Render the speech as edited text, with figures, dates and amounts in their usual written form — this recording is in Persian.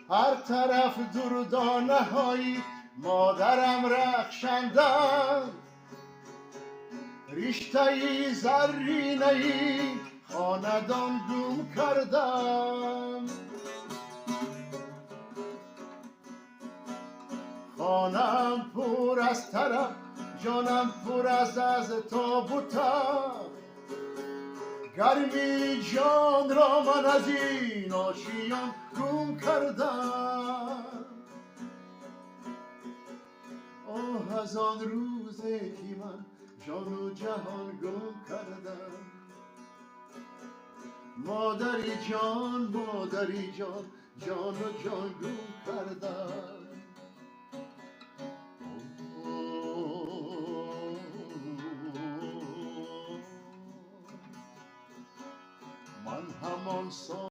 هر طرف دردانه های مادرم رخشندند، رشته زرینه خاندان گم کردم. خانم پر از طرب، جانم پر از تاب و تب، گرمی جان را من از این آشیان گم کردم. آه از آن روزی که من جان و جهان گم کردم. مادری جان، مادری جان، جان و جان گم کردم. من همان